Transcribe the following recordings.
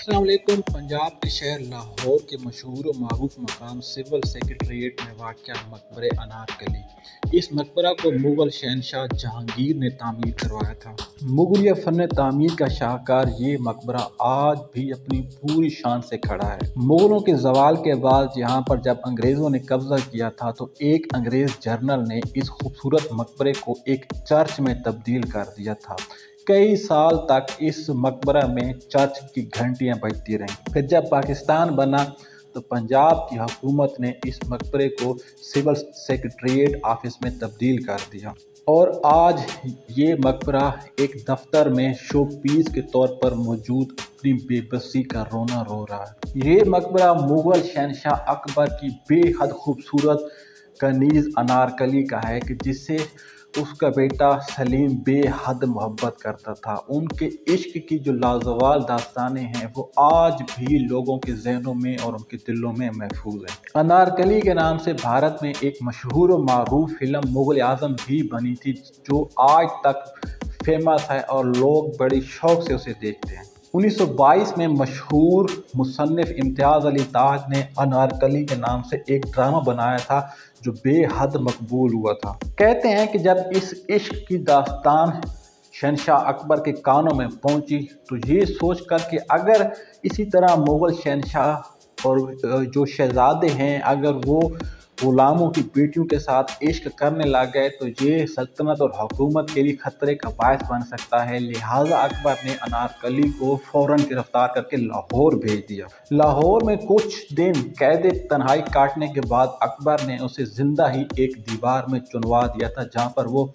अस्सलाम वालेकुम। पंजाब के शहर लाहौर के मशहूर व मरूफ मकाम सिविल सेक्रेटेरिएट में वाक़या मकबरे अनारकली। इस मकबरा को मुग़ल शहनशाह जहांगीर ने तामीर करवाया था। मुग़लिया फ़न तामीर का शाहकार ये मकबरा आज भी अपनी पूरी शान से खड़ा है। मुग़लों के ज़वाल के बाद यहाँ पर जब अंग्रेज़ों ने कब्ज़ा किया था तो एक अंग्रेज़ जर्नल ने इस खूबसूरत मकबरे को एक चर्च में तब्दील कर दिया था। कई साल तक इस मकबरा में चर्च की घंटियां बजती रहीं। फिर जब पाकिस्तान बना तो पंजाब की हुकूमत ने इस मकबरे को सिविल सेक्रेटेरिएट ऑफिस में तब्दील कर दिया और आज ये मकबरा एक दफ्तर में शो पीस के तौर पर मौजूद अपनी बेबसी का रोना रो रहा है। ये मकबरा मुग़ल शहनशाह अकबर की बेहद खूबसूरत कनीज़ अनारकली का है कि जिससे उसका बेटा सलीम बेहद मोहब्बत करता था। उनके इश्क की जो लाजवाब दास्तानें हैं वो आज भी लोगों के जहनों में और उनके दिलों में महफूज हैं। अनारकली के नाम से भारत में एक मशहूर और मारूफ फिल्म मुग़ल आज़म भी बनी थी जो आज तक फेमस है और लोग बड़ी शौक से उसे देखते हैं। 1922 में मशहूर मुसन्निफ इम्तियाज़ अली ताज ने अनारकली के नाम से एक ड्रामा बनाया था जो बेहद मकबूल हुआ था। कहते हैं कि जब इस इश्क की दास्तान शहनशाह अकबर के कानों में पहुंची तो ये सोच कर कि अगर इसी तरह मुग़ल शहनशाह और जो शहजादे हैं अगर वो गुलामों की बेटियों के साथ इश्क करने लग गए तो ये सल्तनत और हुकूमत के लिए खतरे का बायस बन सकता है। लिहाजा अकबर ने अनारकली को फौरन गिरफ्तार करके लाहौर भेज दिया। लाहौर में कुछ दिन कैद तन्हाई काटने के बाद अकबर ने उसे जिंदा ही एक दीवार में चुनवा दिया था जहाँ पर वो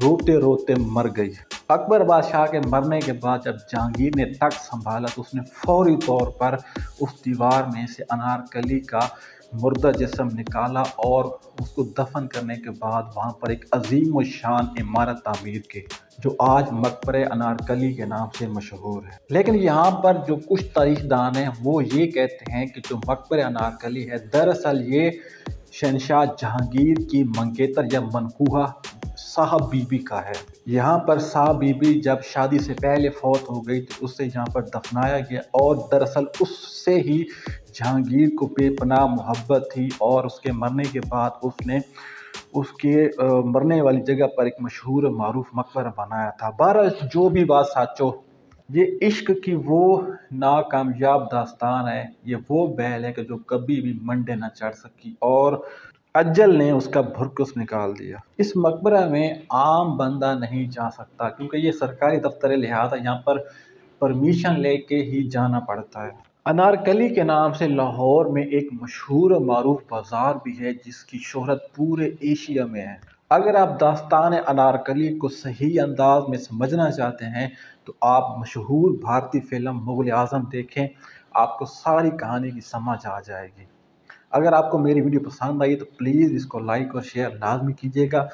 रोते रोते मर गई। अकबर बादशाह के मरने के बाद जब जहांगीर ने तख्त संभाला तो उसने फौरी तौर पर उस दीवार में से अनारकली का मुर्दा जिस्म निकाला और उसको दफन करने के बाद वहाँ पर एक अजीम व शान इमारत तामीर की जो आज मकबरे अनारकली के नाम से मशहूर है। लेकिन यहाँ पर जो कुछ तारीखदान हैं वो ये कहते हैं कि जो मकबरे अनारकली है दरअसल ये शहनशाह जहांगीर की मंगेतर या मनकूहा साहब बीबी का है। यहाँ पर साहब बीबी जब शादी से पहले फौत हो गई तो उसे यहाँ पर दफनाया गया और दरअसल उससे ही जहांगीर को बेपनाह मोहब्बत थी और उसके मरने के बाद उसने उसके मरने वाली जगह पर एक मशहूर मारूफ मकबरा बनाया था। बहरहाल जो भी बात साचो, ये इश्क की वो नाकामयाब दास्तान है, ये वो बैल है कि जो कभी भी मंडे ना चढ़ सकी और अज्जल ने उसका भुरकुस निकाल दिया। इस मकबरा में आम बंदा नहीं जा सकता क्योंकि ये सरकारी दफ्तर है, लिहाजा यहाँ पर परमिशन लेके ही जाना पड़ता है। अनारकली के नाम से लाहौर में एक मशहूर और मारूफ बाज़ार भी है जिसकी शोहरत पूरे एशिया में है। अगर आप दास्तान अनारकली को सही अंदाज में समझना चाहते हैं तो आप मशहूर भारतीय फिल्म मुग़ल आज़म देखें, आपको सारी कहानी की समझ आ जाएगी। अगर आपको मेरी वीडियो पसंद आई तो प्लीज़ इसको लाइक और शेयर लाजमी कीजिएगा।